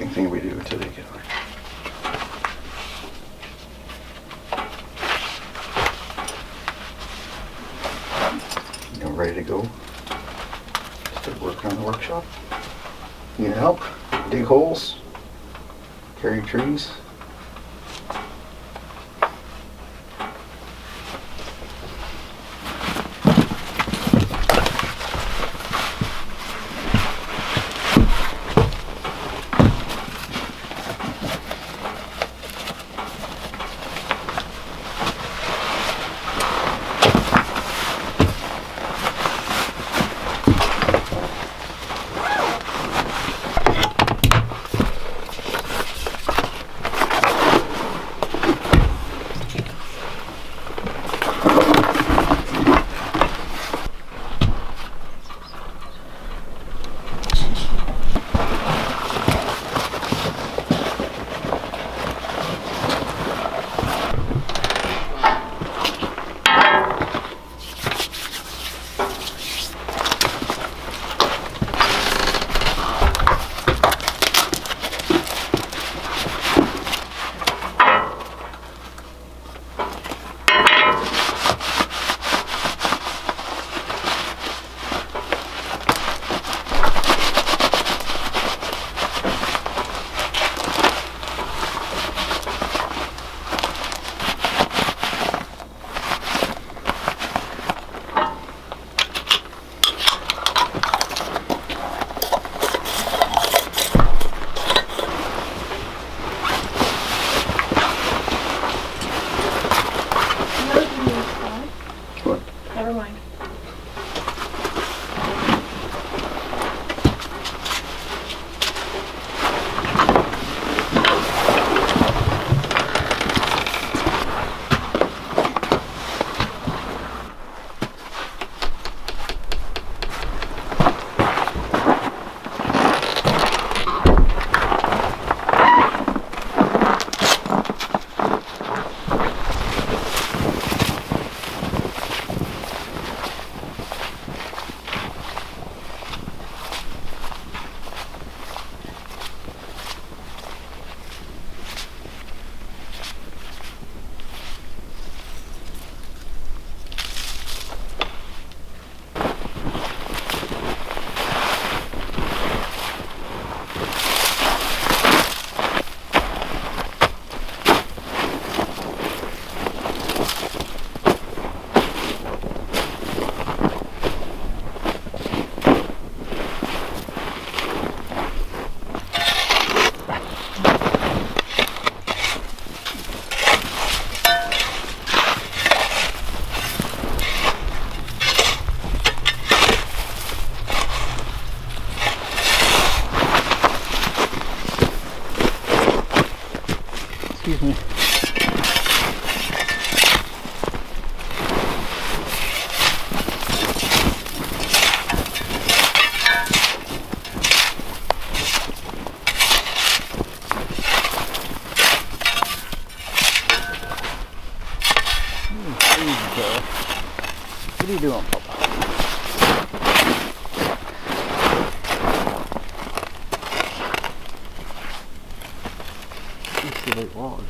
exciting thing we do today. You know, ready to go? Start working on the workshop. Need help? Dig holes? Carry trees? Never mind. Excuse me. What are you doing, Papa? Let's see that log.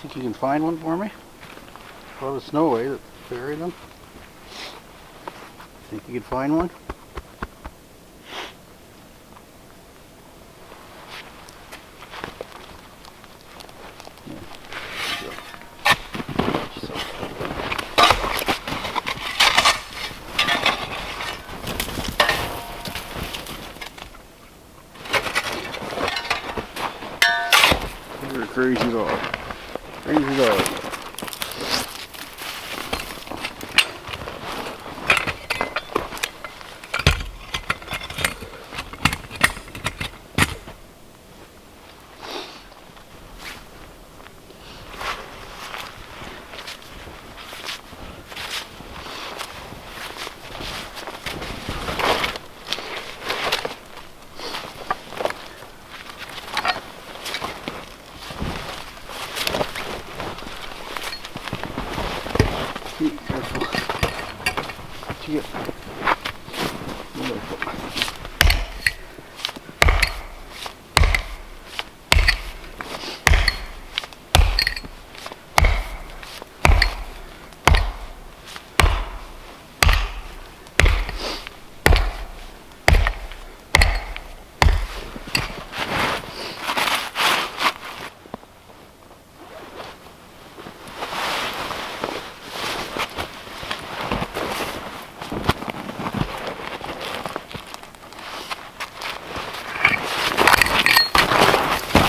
Think you can find one for me? Throw the snow away that's buried them. Think you can find one? You're a crazy dog. Crazy dog.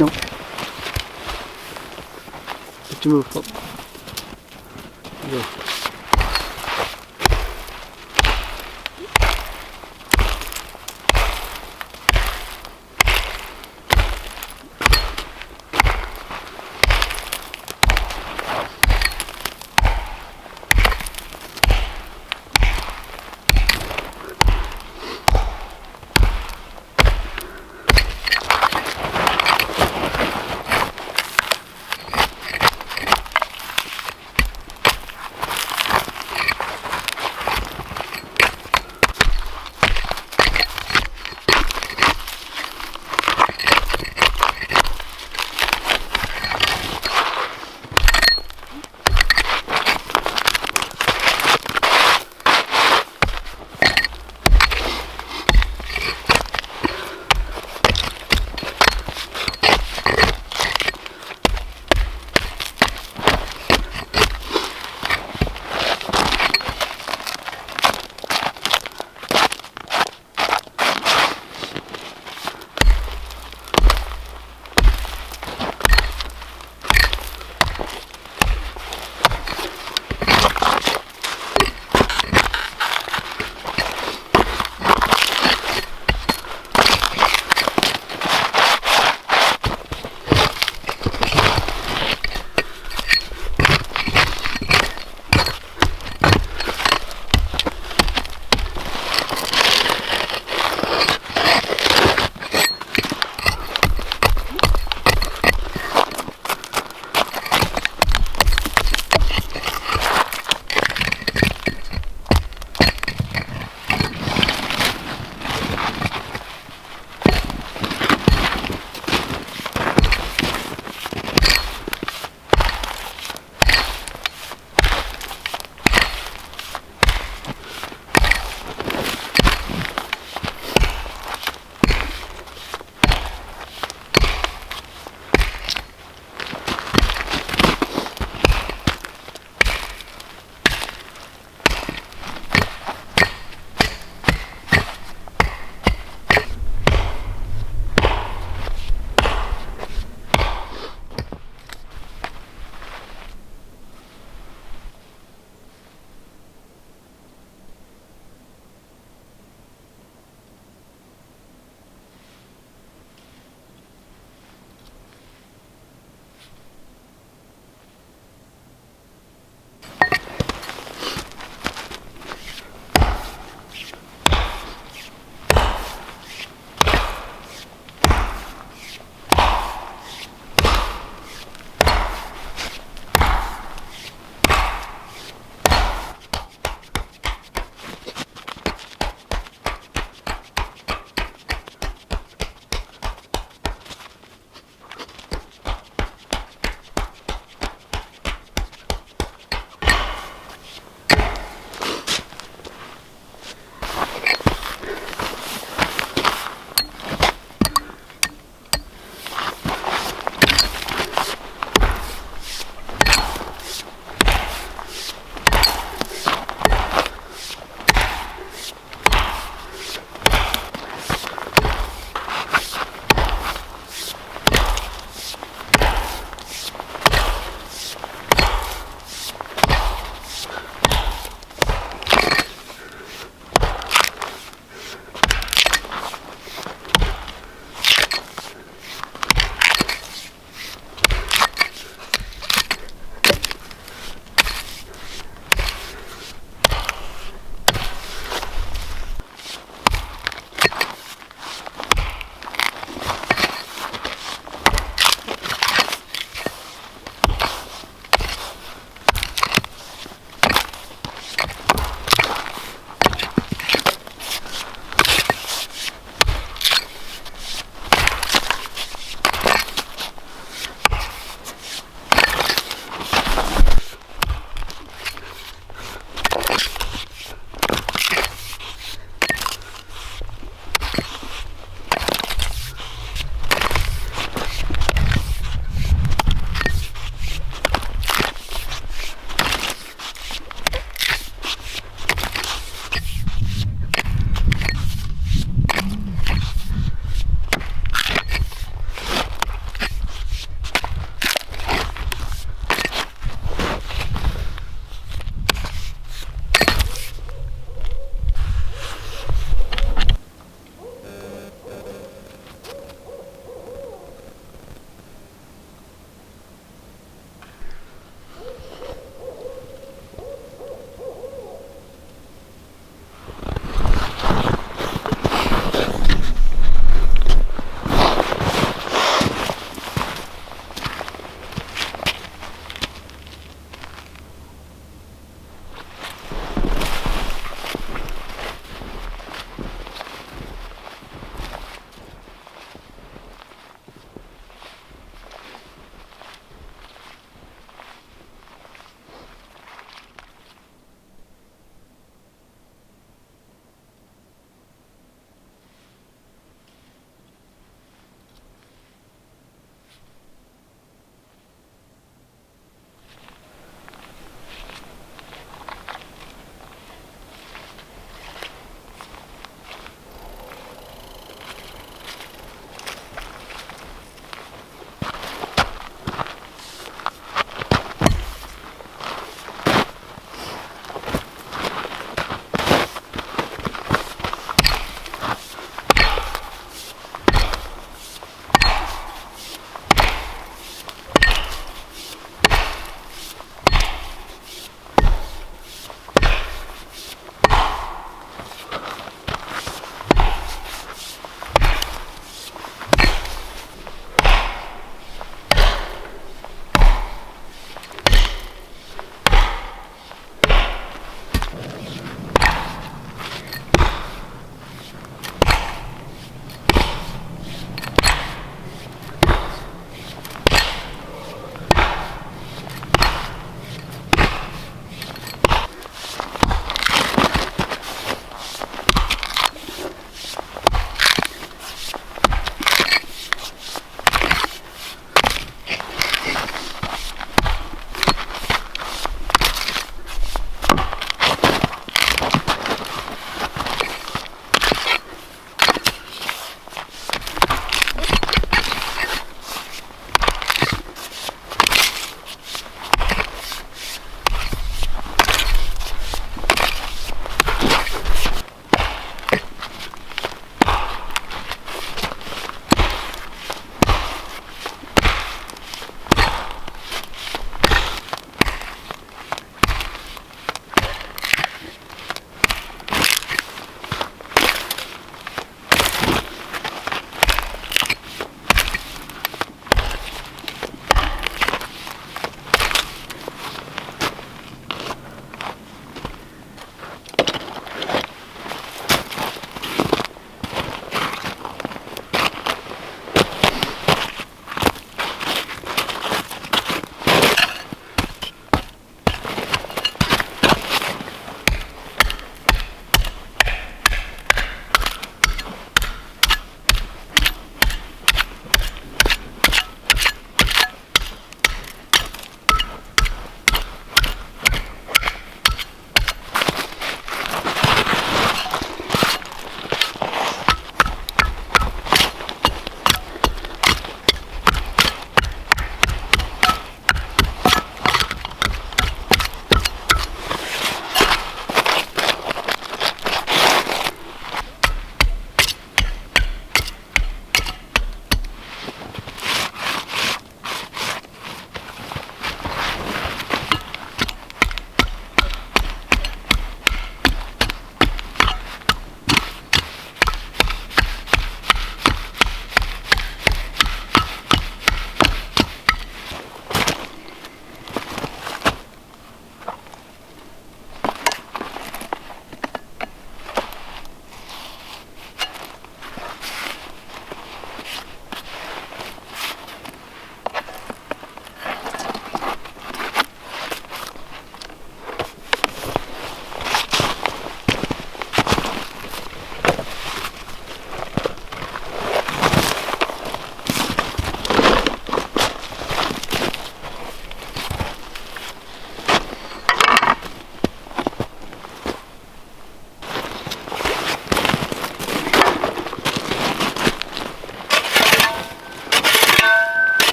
Nope. Have to move. Oh. Go.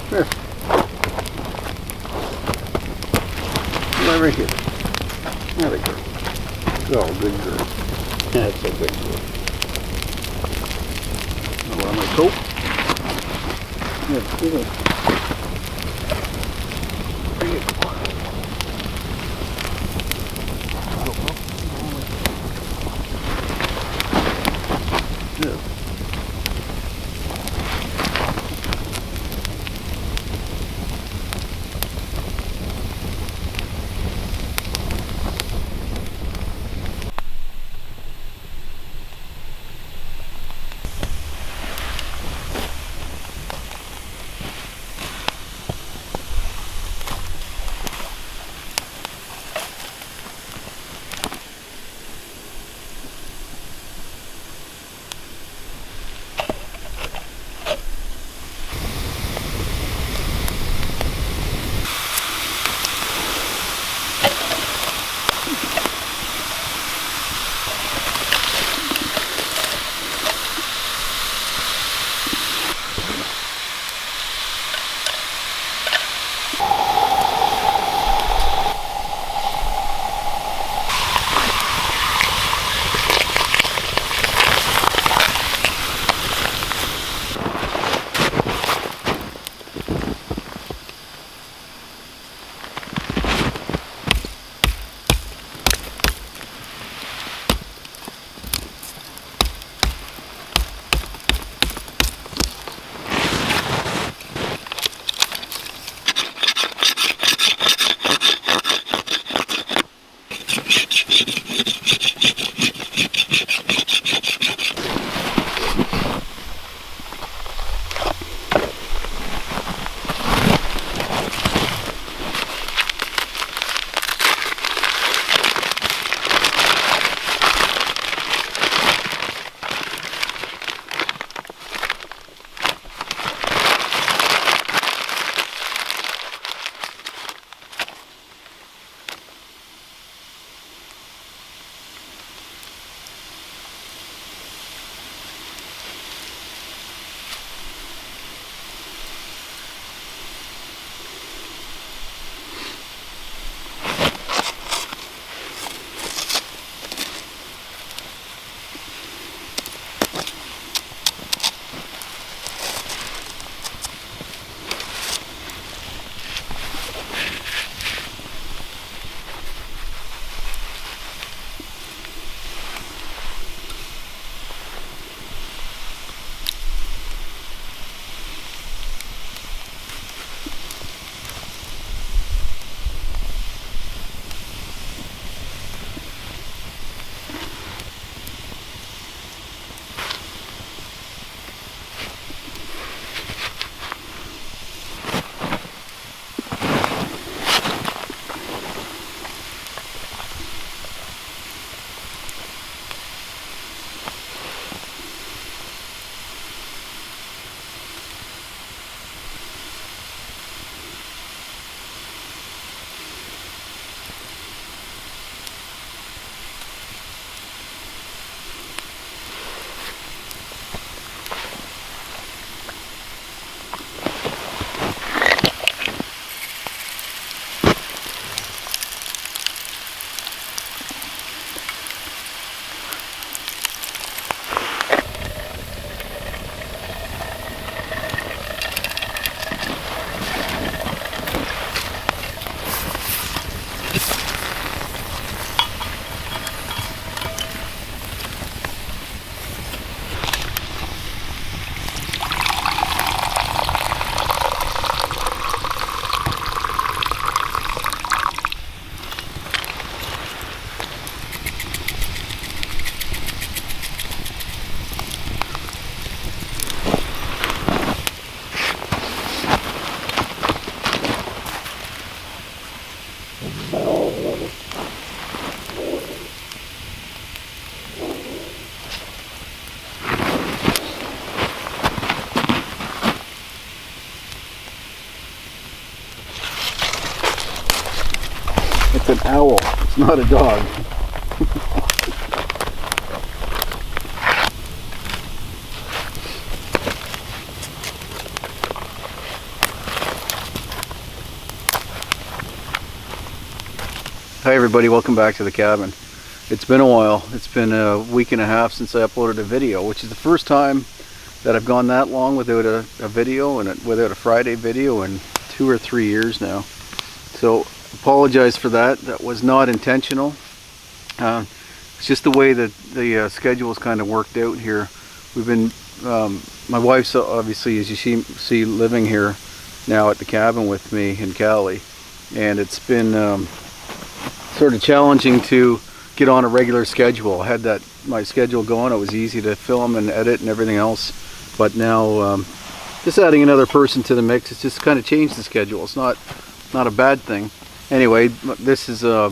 Here. Right here. There we go. Oh, good girl. That's a good girl. I'll run my coat. Good, good. There you go. Good. It's an owl. It's not a dog. Hi everybody, welcome back to the cabin. It's been a while. It's been a week and a half since I uploaded a video, which is the first time that I've gone that long without a video and without a Friday video in 2 or 3 years now. So apologize for that. That was not intentional. It's just the way that the schedule's kind of worked out here. We've been, my wife's obviously, as you see living here now at the cabin with me in Cali, and it's been sort of challenging to get on a regular schedule. I had my schedule going. It was easy to film and edit and everything else, but now just adding another person to the mix, it's just kind of changed the schedule. It's not a bad thing. Anyway, this is a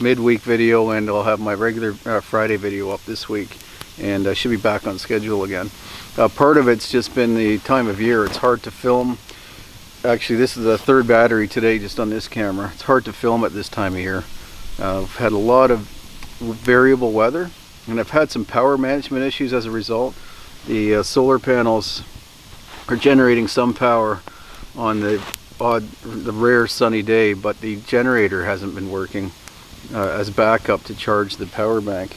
midweek video, and I'll have my regular Friday video up this week, and I should be back on schedule again. Part of it's just been the time of year. It's hard to film. Actually, this is the third battery today just on this camera. It's hard to film at this time of year. I've had a lot of variable weather, and I've had some power management issues as a result. The solar panels are generating some power on the rare sunny day, but the generator hasn't been working as backup to charge the power bank.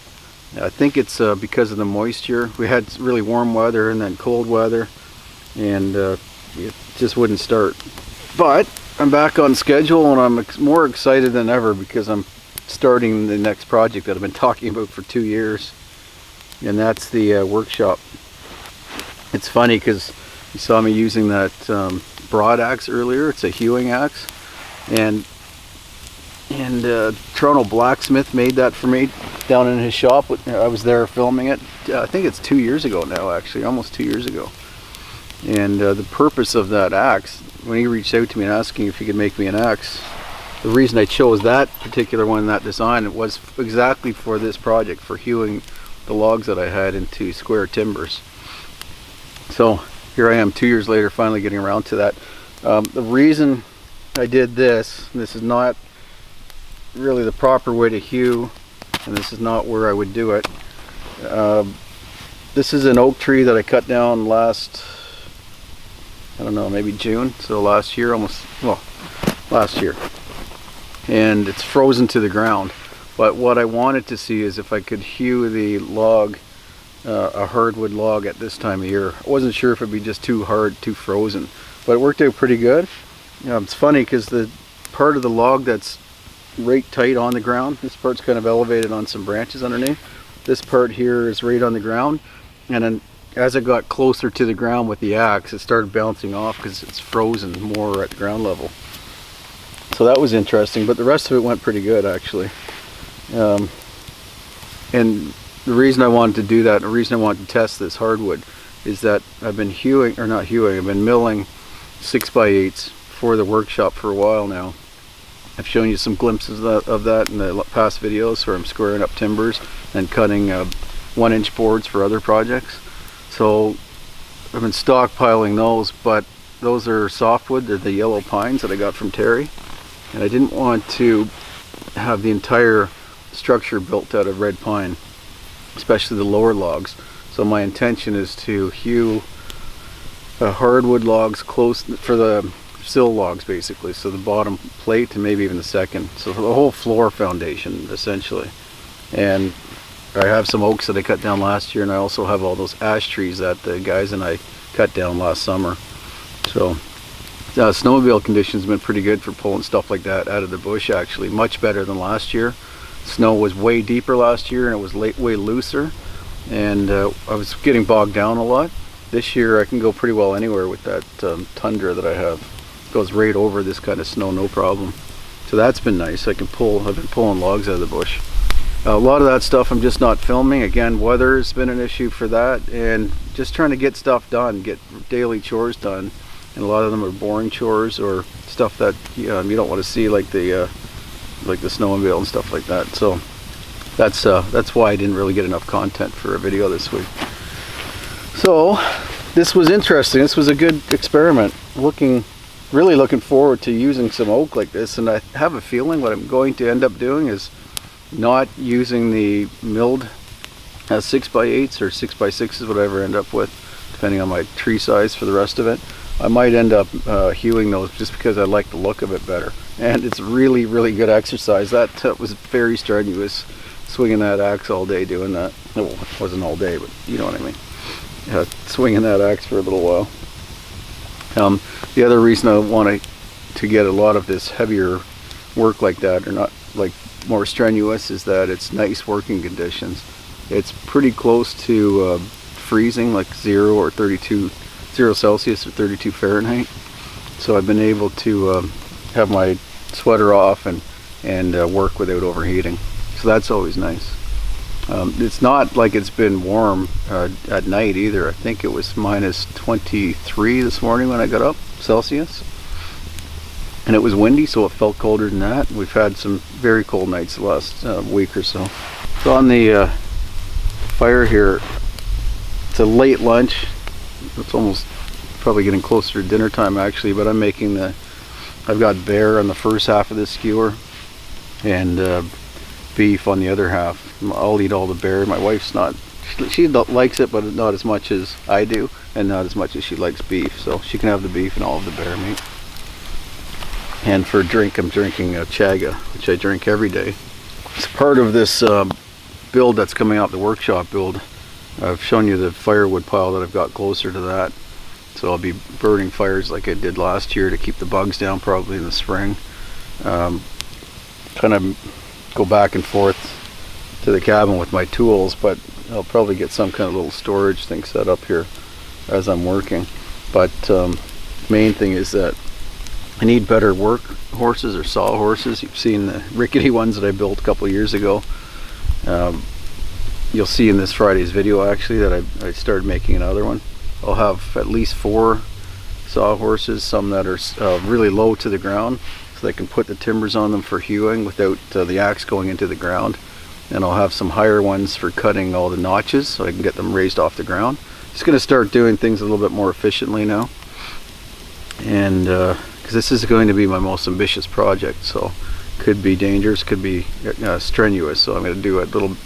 I think it's because of the moisture. We had really warm weather and then cold weather, and it just wouldn't start. But I'm back on schedule, and I'm more excited than ever because I'm starting the next project that I've been talking about for 2 years, and that's the workshop. It's funny because you saw me using that broad axe earlier. It's a hewing axe, and Toronto Blacksmith made that for me down in his shop. I was there filming it. I think it's 2 years ago now, actually, almost 2 years ago. And the purpose of that axe, when he reached out to me and asking if he could make me an axe, the reason I chose that particular one, that design, it was exactly for this project, for hewing the logs that I had into square timbers. So here I am 2 years later, finally getting around to that. The reason I did this is not really the proper way to hew, and this is not where I would do it. This is an oak tree that I cut down last, I don't know, maybe June, so last year, last year. And it's frozen to the ground. But what I wanted to see is if I could hew the log, a hardwood log at this time of year. I wasn't sure if it'd be just too hard, too frozen, but it worked out pretty good. It's funny because the part of the log that's right tight on the ground, this part's kind of elevated on some branches underneath. This part here is right on the ground, and then as I got closer to the ground with the axe, it started bouncing off because it's frozen more at the ground level. So that was interesting, but the rest of it went pretty good, actually. And the reason I wanted to do that, the reason I wanted to test this hardwood, is that I've been I've been milling 6x8s for the workshop for a while now. I've shown you some glimpses of that in the past videos where I'm squaring up timbers and cutting 1-inch boards for other projects. So I've been stockpiling those, but those are softwood. They're the yellow pines that I got from Terry. And I didn't want to have the entire structure built out of red pine, especially the lower logs. So my intention is to hew hardwood logs close for the sill logs, basically. So the bottom plate and maybe even the second. So for the whole floor foundation, essentially. And I have some oaks that I cut down last year, and I also have all those ash trees that the guys and I cut down last summer. So snowmobile conditions have been pretty good for pulling stuff like that out of the bush, actually. Much better than last year. Snow was way deeper last year, and it was way looser, and I was getting bogged down a lot. This year I can go pretty well anywhere with that Tundra that I have. It goes right over this kind of snow, no problem. So that's been nice. I've been pulling logs out of the bush. A lot of that stuff I'm just not filming. Again, weather has been an issue for that, and just trying to get stuff done, get daily chores done. And a lot of them are boring chores or stuff that you don't want to see, like the snowmobile and stuff like that. So that's why I didn't really get enough content for a video this week. So this was interesting. This was a good experiment. Really looking forward to using some oak like this, and I have a feeling what I'm going to end up doing is not using the milled 6x8s or 6x6s, whatever I end up with, depending on my tree size for the rest of it. I might end up hewing those just because I like the look of it better. And it's really, really good exercise. That was very strenuous, swinging that axe all day doing that. Well, it wasn't all day, but you know what I mean. Swinging that axe for a little while. The other reason I want to get a lot of this heavier work like that, or not like more strenuous, is that it's nice working conditions. It's pretty close to freezing, like 0 Celsius or 32 Fahrenheit. So I've been able to have my sweater off and work without overheating. So that's always nice. It's not like it's been warm at night either. I think it was minus 23 this morning when I got up, Celsius. And it was windy, so it felt colder than that. We've had some very cold nights the last week or so. So on the fire here, it's a late lunch. It's almost probably getting closer to dinner time actually, but I'm making I've got bear on the first half of this skewer and beef on the other half. I'll eat all the bear. My wife's not, she likes it, but not as much as I do, and not as much as she likes beef, so she can have the beef and all of the bear meat. And for drink, I'm drinking a chaga, which I drink every day. It's part of this build that's coming out, the workshop build. I've shown you the firewood pile that I've got closer to that. So I'll be burning fires like I did last year to keep the bugs down, probably in the spring. Kind of go back and forth to the cabin with my tools, but I'll probably get some kind of little storage thing set up here as I'm working. But main thing is that I need better work horses or saw horses. You've seen the rickety ones that I built a couple years ago. You'll see in this Friday's video actually that I started making another one. I'll have at least 4 saw horses, some that are really low to the ground, so they can put the timbers on them for hewing without the axe going into the ground. And I'll have some higher ones for cutting all the notches so I can get them raised off the ground. Just going to start doing things a little bit more efficiently now. And because this is going to be my most ambitious project, so could be dangerous, could be strenuous. So I'm going to do a little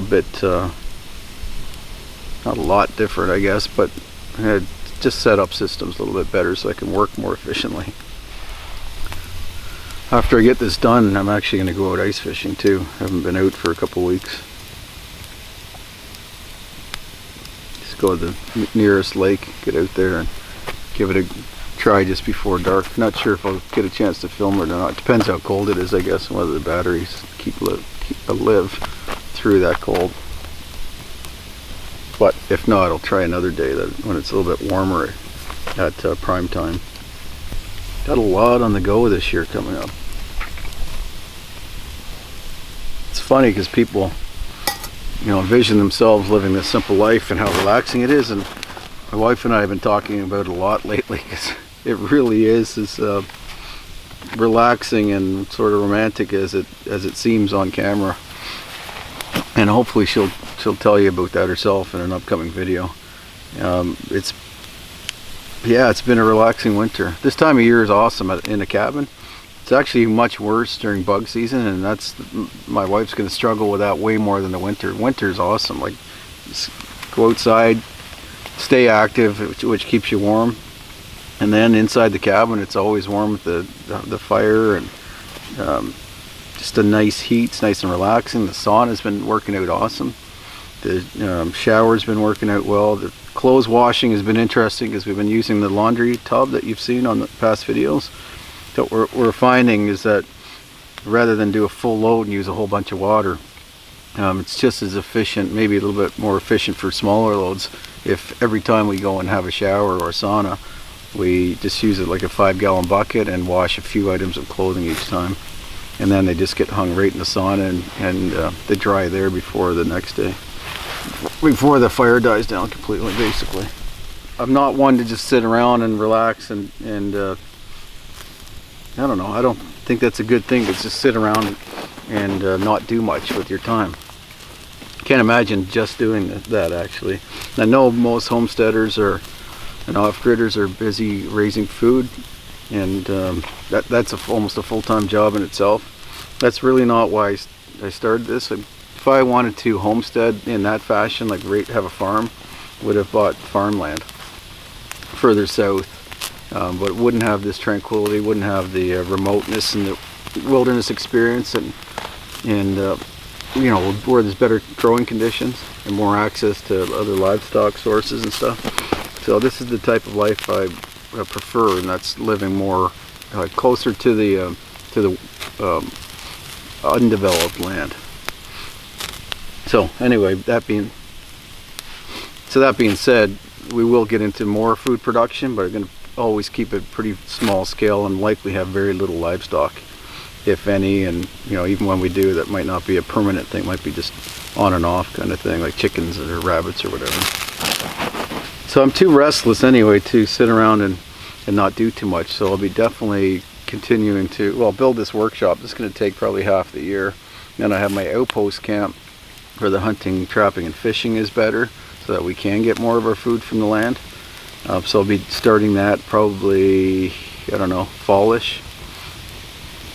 bit, not a lot different I guess, but just set up systems a little bit better so I can work more efficiently. After I get this done, I'm actually going to go out ice fishing too. I haven't been out for a couple weeks. Just go to the nearest lake, get out there and give it a try just before dark. Not sure if I'll get a chance to film it or not. It depends how cold it is I guess, and whether the batteries keep live through that cold. But if not, I'll try another day when it's a little bit warmer at prime time. Got a lot on the go this year coming up. It's funny because people, envision themselves living this simple life and how relaxing it is, and my wife and I have been talking about it a lot lately because it really is as relaxing and sort of romantic as it seems on camera. And hopefully she'll tell you about that herself in an upcoming video. It's been a relaxing winter. This time of year is awesome in a cabin. It's actually much worse during bug season, and my wife's going to struggle with that way more than the winter. Winter's awesome. Like, just go outside, stay active, which keeps you warm, and then inside the cabin it's always warm with the fire and just a nice heat. It's nice and relaxing. The sauna's been working out awesome. The shower's been working out well. The clothes washing has been interesting because we've been using the laundry tub that you've seen on the past videos. So what we're finding is that rather than do a full load and use a whole bunch of water, it's just as efficient, maybe a little bit more efficient for smaller loads, if every time we go and have a shower or a sauna, we just use it like a 5-gallon bucket and wash a few items of clothing each time. And then they just get hung right in the sauna and they dry there before the next day. Before the fire dies down completely, basically. I'm not one to just sit around and relax and I don't know, I don't think that's a good thing to just sit around and not do much with your time. Can't imagine just doing that actually. I know most homesteaders and off-gridders are busy raising food, and that's almost a full-time job in itself. That's really not why I started this. If I wanted to homestead in that fashion, like have a farm, would have bought farmland further south but it wouldn't have this tranquility, wouldn't have the remoteness and the wilderness experience, and you know, where there's better growing conditions and more access to other livestock sources and stuff. So this is the type of life I prefer, and that's living more closer to the undeveloped land. So anyway, that being said, we will get into more food production, but we're going to always keep it pretty small scale and likely have very little livestock, if any. And you know, even when we do, that might not be a permanent thing, might be just on and off kind of thing, like chickens or rabbits or whatever. So I'm too restless anyway to sit around and not do too much, so I'll be definitely continuing to, well, build this workshop. This is going to take probably half the year. Then I have my outpost camp where the hunting, trapping, and fishing is better, so that we can get more of our food from the land. So I'll be starting that probably, I don't know, fallish,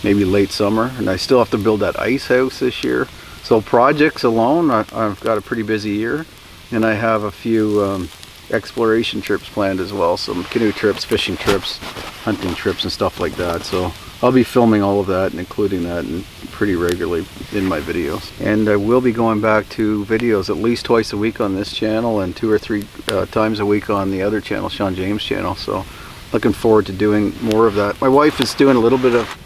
maybe late summer. And I still have to build that ice house this year. So projects alone, I've got a pretty busy year, and I have a few exploration trips planned as well. Some canoe trips, fishing trips, hunting trips, and stuff like that. So I'll be filming all of that and including that pretty regularly in my videos. And I will be going back to videos at least twice a week on this channel and 2 or 3 times a week on the other channel, Sean James' channel. So looking forward to doing more of that. My wife is doing a little bit of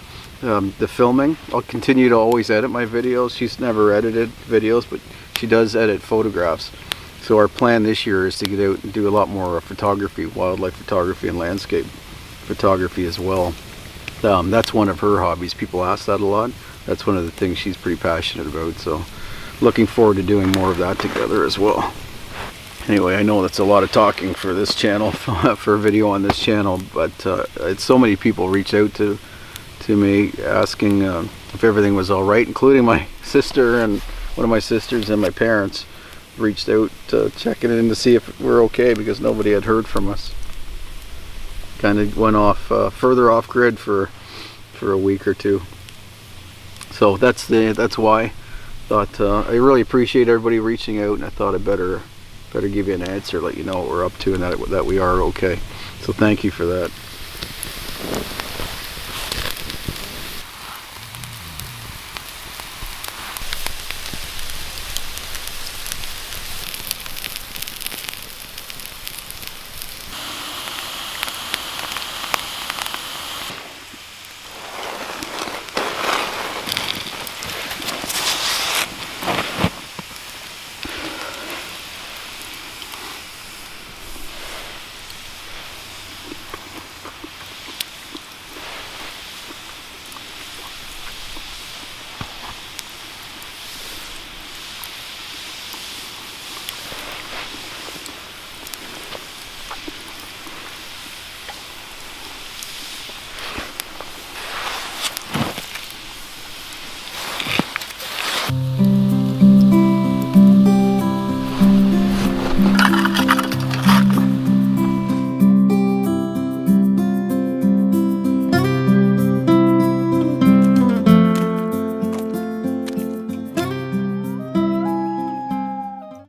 the filming. I'll continue to always edit my videos. She's never edited videos, but she does edit photographs. So our plan this year is to get out and do a lot more photography, wildlife photography and landscape photography as well. That's one of her hobbies. People ask that a lot. That's one of the things she's pretty passionate about. So looking forward to doing more of that together as well. Anyway, I know that's a lot of talking for this channel, for a video on this channel, but it's so many people reached out to me asking if everything was all right, including my sister, and one of my sisters and my parents reached out checking in to see if we're okay, because nobody had heard from us. Kind of went off further off grid for a week or two. So that's why. Thought I really appreciate everybody reaching out, and I thought I'd better give you an answer, let you know what we're up to, and that we are okay. So thank you for that.